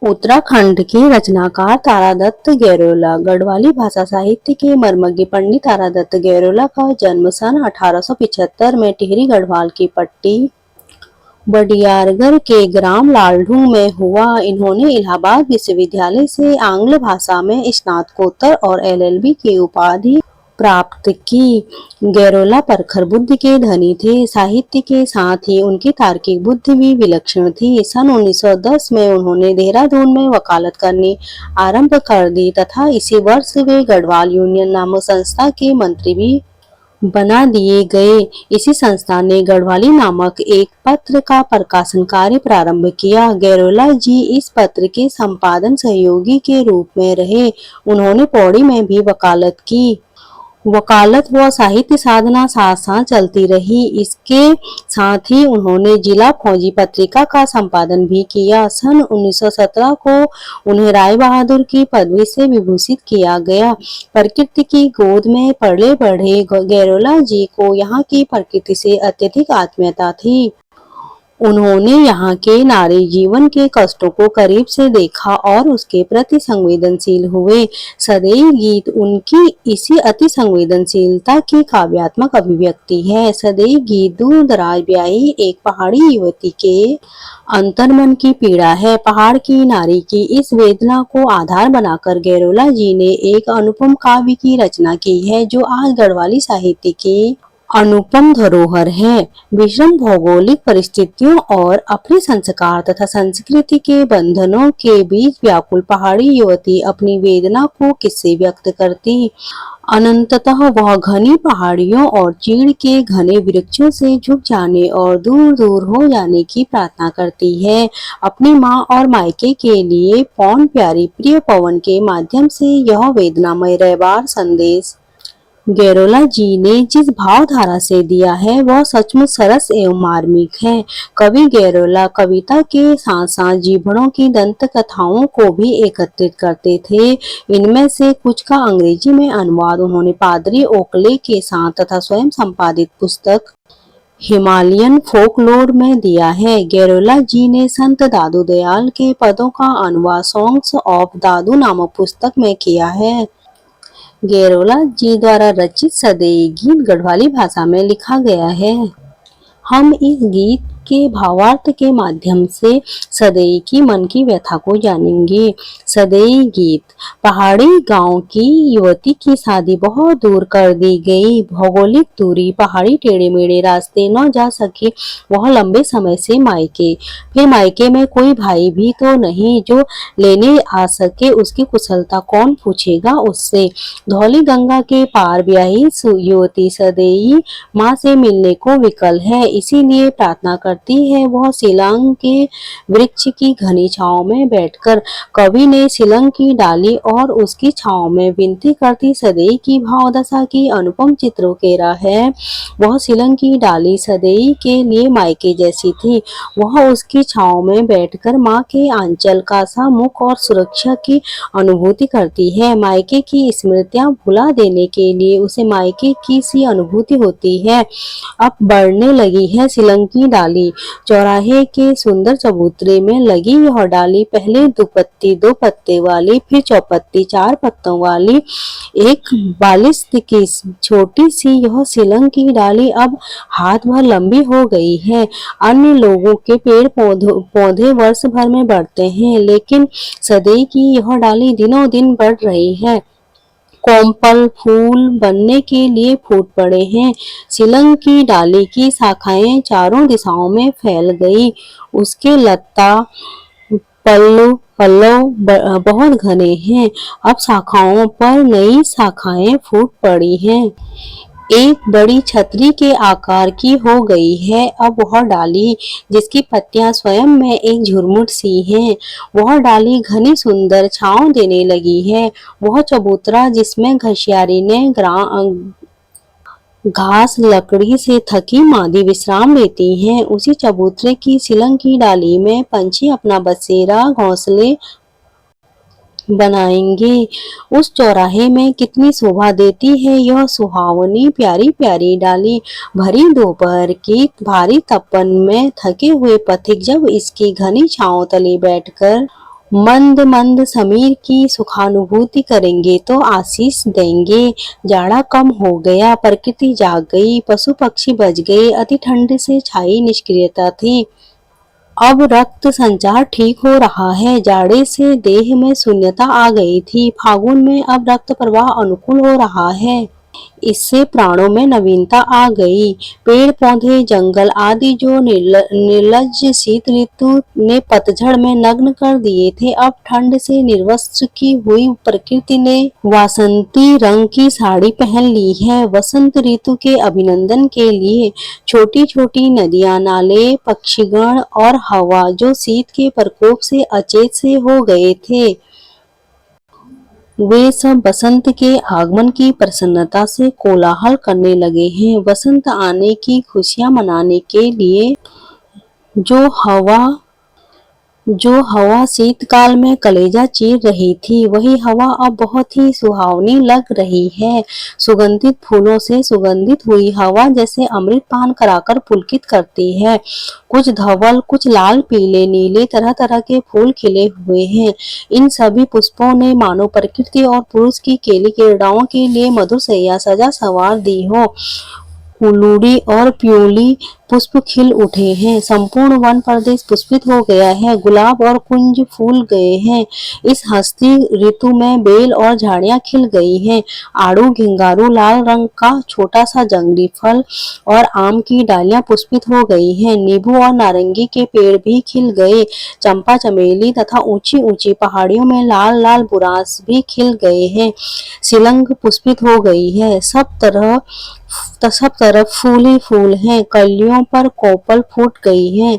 उत्तराखंड के रचनाकार तारादत्त गैरोला। गढ़वाली भाषा साहित्य के मर्मज्ञ पंडित तारादत्त गैरोला का जन्म सन 1875 में टिहरी गढ़वाल की पट्टी बडियारगढ़ के ग्राम लालढू में हुआ। इन्होंने इलाहाबाद विश्वविद्यालय से आंग्ल भाषा में स्नातकोत्तर और एलएलबी की उपाधि प्राप्त की। गैरोला प्रखर बुद्धि के धनी थे। साहित्य के साथ ही उनकी तार्किक बुद्धि भी विलक्षण थी। सन 1910 में उन्होंने देहरादून में वकालत करनी आरंभ कर दी तथा इसी वर्ष वे गढ़वाल यूनियन नामक संस्था के मंत्री भी बना दिए गए। इसी संस्था ने गढ़वाली नामक एक पत्र का प्रकाशन कार्य प्रारंभ किया। गैरोला जी इस पत्र के संपादन सहयोगी के रूप में रहे। उन्होंने पौड़ी में भी वकालत की। वकालत व साहित्य साधना साथ साथ चलती रही। इसके साथ ही उन्होंने जिला फौजी पत्रिका का संपादन भी किया। सन 1917 को उन्हें राय बहादुर की पदवी से विभूषित किया गया। प्रकृति की गोद में पले बढ़े गैरोला जी को यहाँ की प्रकृति से अत्यधिक आत्मीयता थी। उन्होंने यहाँ के नारी जीवन के कष्टों को करीब से देखा और उसके प्रति संवेदनशील हुए। सदैव गीत उनकी इसी अति संवेदनशीलता की काव्यात्मक अभिव्यक्ति है। सदैव गीत दूर दराज ब्याही एक पहाड़ी युवती के अंतर्मन की पीड़ा है। पहाड़ की नारी की इस वेदना को आधार बनाकर गैरोला जी ने एक अनुपम काव्य की रचना की है, जो आज गढ़वाली साहित्य के अनुपम धरोहर है। विषम भौगोलिक परिस्थितियों और अपने संस्कार तथा संस्कृति के बंधनों के बीच व्याकुल पहाड़ी युवती अपनी वेदना को किससे व्यक्त करती। अनंततः वह घनी पहाड़ियों और चीड़ के घने वृक्षों से झुक जाने और दूर दूर हो जाने की प्रार्थना करती है। अपनी माँ और मायके के लिए पौन प्यारी प्रिय पवन के माध्यम से यह वेदनामय रहबार संदेश गैरोला जी ने जिस भावधारा से दिया है वह सचमुच सरस एवं मार्मिक है। कवि गैरोला कविता के साथ साथ जीवनों की दंत कथाओं को भी एकत्रित करते थे। इनमें से कुछ का अंग्रेजी में अनुवाद उन्होंने पादरी ओकले के साथ तथा स्वयं संपादित पुस्तक हिमालयन फोकलोर में दिया है। गैरोला जी ने संत दादू दयाल के पदों का अनुवाद सॉन्ग्स ऑफ दादू नामक पुस्तक में किया है। गैरोला जी द्वारा रचित सदैव गीत गढ़वाली भाषा में लिखा गया है। हम इस गीत के भावार्थ के माध्यम से सदैव की मन की व्यथा को जानेंगे। सदैव गीत। पहाड़ी गांव की युवती की शादी बहुत दूर कर दी गई। भौगोलिक दूरी, पहाड़ी टेढ़े मेढ़े रास्ते न जा सके वह लंबे समय से मायके। फिर मायके में कोई भाई भी तो नहीं जो लेने आ सके। उसकी कुशलता कौन पूछेगा उससे। धौली गंगा के पार ब्याही युवती सदैव माँ से मिलने को विकल है, इसीलिए प्रार्थना करती है वह शिलंग के वृक्ष की घनी छांव में बैठकर। कवि ने शिलंग की डाली और उसकी छांव में विनती करती सदैव की भावदशा की अनुपम चित्रोकेरा है। वह शिलंग की डाली सदैव के लिए मायके जैसी थी। वह उसकी छांव में बैठकर माँ के आंचल का सा मुख और सुरक्षा की अनुभूति करती है। मायके की स्मृतियां भुला देने के लिए उसे मायके की सी अनुभूति होती है। अब बढ़ने लगी है शिलंग की डाली। चौराहे के सुंदर चबूतरे में लगी यह डाली पहले दो पत्ते वाली, फिर चौपत्ती 4 पत्तों वाली एक बालिश्त की छोटी सी यह शिलंग की डाली अब हाथ भर लंबी हो गई है। अन्य लोगों के पेड़ पौधे वर्ष भर में बढ़ते हैं, लेकिन सदैव की यह डाली दिनों दिन बढ़ रही है। कोमल फूल बनने के लिए फूट पड़े हैं। शिलंग की डाली की शाखाएं चारों दिशाओं में फैल गई। उसके लता पल्लव बहुत घने हैं। अब शाखाओं पर नई शाखाएं फूट पड़ी हैं। एक बड़ी छतरी के आकार की हो गई है अब वह डाली, जिसकी पत्तियां स्वयं में एक झुरमुट सी हैं। वह डाली घनी सुंदर छांव देने लगी है। वह चबूतरा जिसमें घसियारी ने घास लकड़ी से थकी मादी विश्राम लेती हैं, उसी चबूतरे की शिलंग की डाली में पंछी अपना बसेरा घोंसले बनाएंगे। उस चौराहे में कितनी शोभा देती है यह सुहावनी प्यारी प्यारी डाली। भरी दोपहर की भारी तपन में थके हुए पथिक जब इसकी घनी छांव तले बैठकर मंद मंद समीर की सुखानुभूति करेंगे तो आशीष देंगे। जाड़ा कम हो गया, प्रकृति जाग गई, पशु पक्षी बच गए, अति ठंड से छाई निष्क्रियता थी। अब रक्त संचार ठीक हो रहा है। जाड़े से देह में शून्यता आ गई थी। फागुन में अब रक्त प्रवाह अनुकूल हो रहा है। इससे प्राणों में नवीनता आ गई। पेड़ पौधे जंगल आदि जो निर्लज शीत ऋतु ने पतझड़ में नग्न कर दिए थे, अब ठंड से निर्वस्त्र की हुई प्रकृति ने वासंती रंग की साड़ी पहन ली है। वसंत ऋतु के अभिनंदन के लिए छोटी छोटी नदियां, नाले, पक्षीगण और हवा जो शीत के प्रकोप से अचेत से हो गए थे, वे सब बसंत के आगमन की प्रसन्नता से कोलाहल करने लगे हैं। बसंत आने की खुशियां मनाने के लिए जो हवा शीतकाल में कलेजा चीर रही थी, वही हवा अब बहुत ही सुहावनी लग रही है। सुगंधित फूलों से सुगंधित हुई हवा जैसे अमृत पान कराकर पुलकित करती है। कुछ धवल, कुछ लाल, पीले, नीले, तरह तरह के फूल खिले हुए हैं। इन सभी पुष्पों ने मानो प्रकृति और पुरुष की केली क्रीड़ाओं के लिए मधुर शैया सजा संवार दी हो। उलूड़ी और प्यूली पुष्प खिल उठे हैं। संपूर्ण वन प्रदेश पुष्पित हो गया है। गुलाब और कुंज फूल गए हैं। इस हंसती ऋतु में बेल और झाड़ियां खिल गई हैं। आड़ू, घिंगारू, लाल रंग का छोटा सा जंगली फल और आम की डालियां पुष्पित हो गई हैं। नींबू और नारंगी के पेड़ भी खिल गए। चंपा, चमेली तथा ऊंची ऊंची पहाड़ियों में लाल लाल बुरांस भी खिल गए हैं। शिलंग पुष्पित हो गई है। सब तरफ फूल ही फूल हैं। कलियों पर कोपल फूट गई है।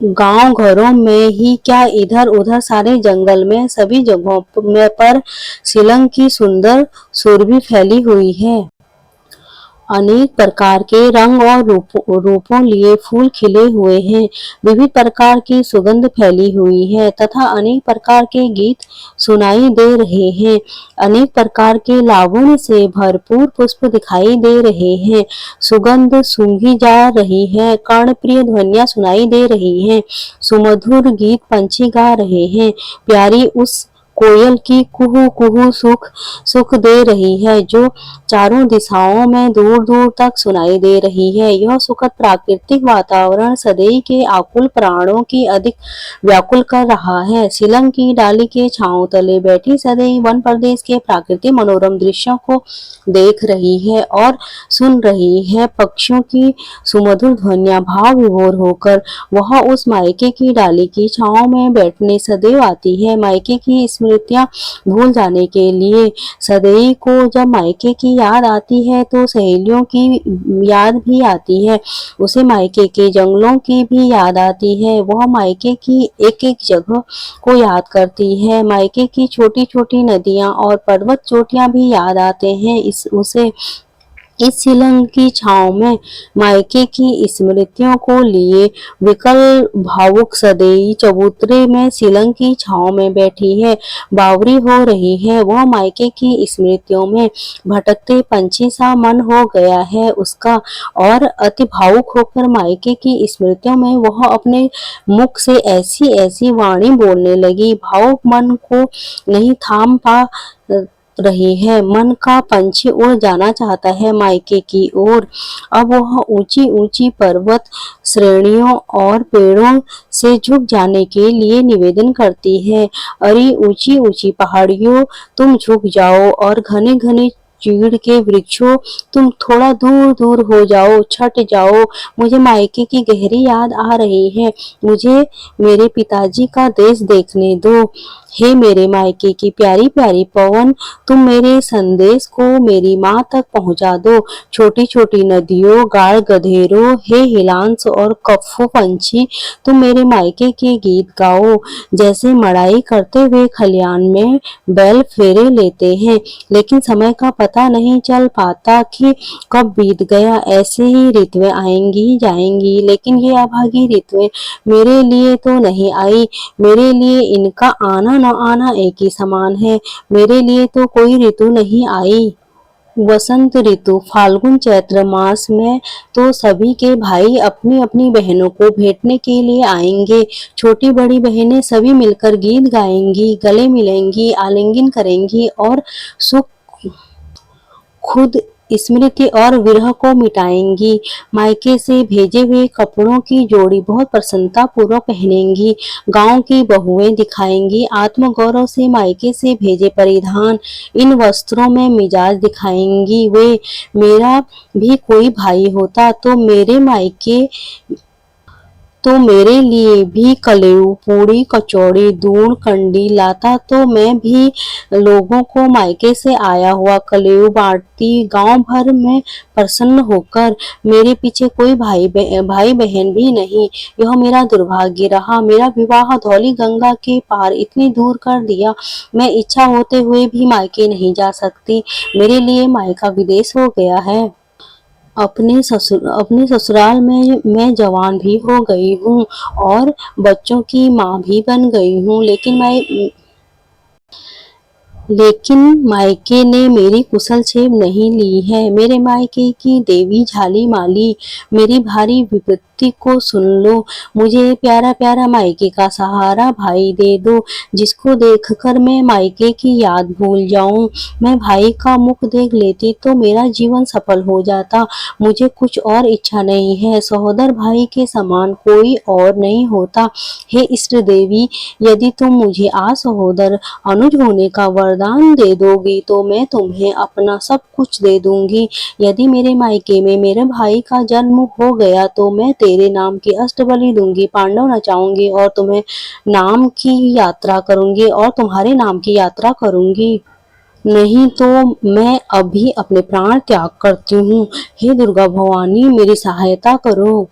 गांव घरों में ही क्या, इधर उधर सारे जंगल में सभी जगहों पर शिलंग की सुंदर सुरभि फैली हुई है। अनेक प्रकार के रंग और रूपों लिए फूल खिले हुए हैं। विविध प्रकार की सुगंध फैली हुई है तथा अनेक प्रकार के गीत सुनाई दे रहे हैं। अनेक प्रकार के लावण्य से भरपूर पुष्प दिखाई दे रहे हैं। सुगंध सूंघी जा रही है। कर्णप्रिय ध्वनियां सुनाई दे रही हैं। सुमधुर गीत पंछी गा रहे हैं। प्यारी उस कोयल की कुहू कुहू सुख दे रही है, जो चारों दिशाओं में दूर दूर तक सुनाई दे रही है। यह सुखद प्राकृतिक वातावरण सदैव के आकुल प्राणों की अधिक व्याकुल कर रहा है। शिलंग की डाली के छांव तले बैठी सदैव वन प्रदेश के प्राकृतिक मनोरम दृश्यों को देख रही है और सुन रही है। पक्षियों की सुमधुर ध्वनियां भाव विभोर होकर वह उस मायके की डाली की छांव में बैठने सदैव आती है। मायके की स्मृतियां भूल जाने के लिए सदैव को जब मायके की याद आती है तो सहेलियों की याद भी आती है। उसे मायके के जंगलों की भी याद आती है। वह मायके की एक एक जगह को याद करती है। मायके की छोटी छोटी नदियां और पर्वत चोटियां भी याद आते हैं उसे। इस शिलंग की छांव में मायके की स्मृतियों को लिए विकल भावुक सदैव चबूतरे में शिलंग की छांव में बैठी है। बावरी हो रही है। वह मायके की स्मृतियों में भटकते पंछी सा मन हो गया है उसका, और अति भावुक होकर मायके की स्मृतियों में वह अपने मुख से ऐसी ऐसी वाणी बोलने लगी। भावुक मन को नहीं थाम पा रही है। मन का पंछी उड़ जाना चाहता है मायके की ओर। अब वह ऊंची ऊंची पर्वत श्रेणियों और पेड़ों से झुक जाने के लिए निवेदन करती है। अरे ऊंची ऊंची पहाड़ियों, तुम झुक जाओ, और घने घने चीड़ के वृक्षों, तुम थोड़ा दूर दूर हो जाओ, छट जाओ। मुझे मायके की गहरी याद आ रही है। मुझे मेरे पिताजी का देश देखने दो। हे मेरे मायके की प्यारी प्यारी पवन, तुम मेरे संदेश को मेरी माँ तक पहुँचा दो। छोटी छोटी नदियों, गाड़ गधेरों, हे हिलांस और कप्पू पंछी, तुम मेरे मायके के गीत गाओ। जैसे मड़ाई करते हुए खलियान में बैल फेरे लेते हैं, लेकिन समय का पता नहीं चल पाता कि कब बीत गया। ऐसे ही ऋतुएं आएंगी जाएंगी, लेकिन ये अभागी ऋतुएं मेरे लिए तो नहीं आई। मेरे लिए इनका आना न आना एक ही समान है। मेरे लिए तो कोई ऋतु नहीं आई। वसंत ऋतु फाल्गुन चैत्र मास में तो सभी के भाई अपनी अपनी बहनों को भेंटने के लिए आएंगे। छोटी बड़ी बहनें सभी मिलकर गीत गाएंगी, गले मिलेंगी, आलिंगन करेंगी और सुख खुद स्मृति और विरह को मिटाएंगी। मायके से भेजे हुए कपड़ों की जोड़ी बहुत प्रसन्नता पूर्वक पहनेंगी। गांव की बहुएं दिखाएंगी आत्मगौरव से मायके से भेजे परिधान। इन वस्त्रों में मिजाज दिखाएंगी वे। मेरा भी कोई भाई होता तो मेरे लिए भी कलेऊ, पूड़ी, कचौड़ी, दूध, कंडी लाता तो मैं भी लोगों को मायके से आया हुआ कलेऊ बांटती। गांव भर में प्रसन्न होकर मेरे पीछे कोई भाई बहन भी नहीं। यह मेरा दुर्भाग्य रहा। मेरा विवाह धौली गंगा के पार इतनी दूर कर दिया। मैं इच्छा होते हुए भी मायके नहीं जा सकती। मेरे लिए मायका विदेश हो गया है। अपने ससुराल में मैं जवान भी हो गई हूँ और बच्चों की माँ भी बन गई हूँ, लेकिन मायके ने मेरी कुशल छेब नहीं ली है। मेरे मायके की देवी झाली माली, मेरी भारी विपत्ति को सुन लो। मुझे प्यारा प्यारा मायके का सहारा भाई दे दो, जिसको देखकर मैं मायके की याद भूल जाऊं। मैं भाई का मुख देख लेती तो मेरा जीवन सफल हो जाता। मुझे कुछ और इच्छा नहीं है। सहोदर भाई के समान कोई और नहीं होता। हे इष्ट देवी, यदि तुम मुझे सहोदर अनुज होने का वरदान दे दोगी तो मैं तुम्हें अपना सब कुछ दे दूंगी। यदि मेरे मायके में मेरे भाई का जन्म हो गया तो मैं तेरे नाम की अष्टबलि दूंगी, पांडव नचाऊंगी और तुम्हारे नाम की यात्रा करूंगी। नहीं तो मैं अभी अपने प्राण त्याग करती हूँ। हे दुर्गा भवानी, मेरी सहायता करो।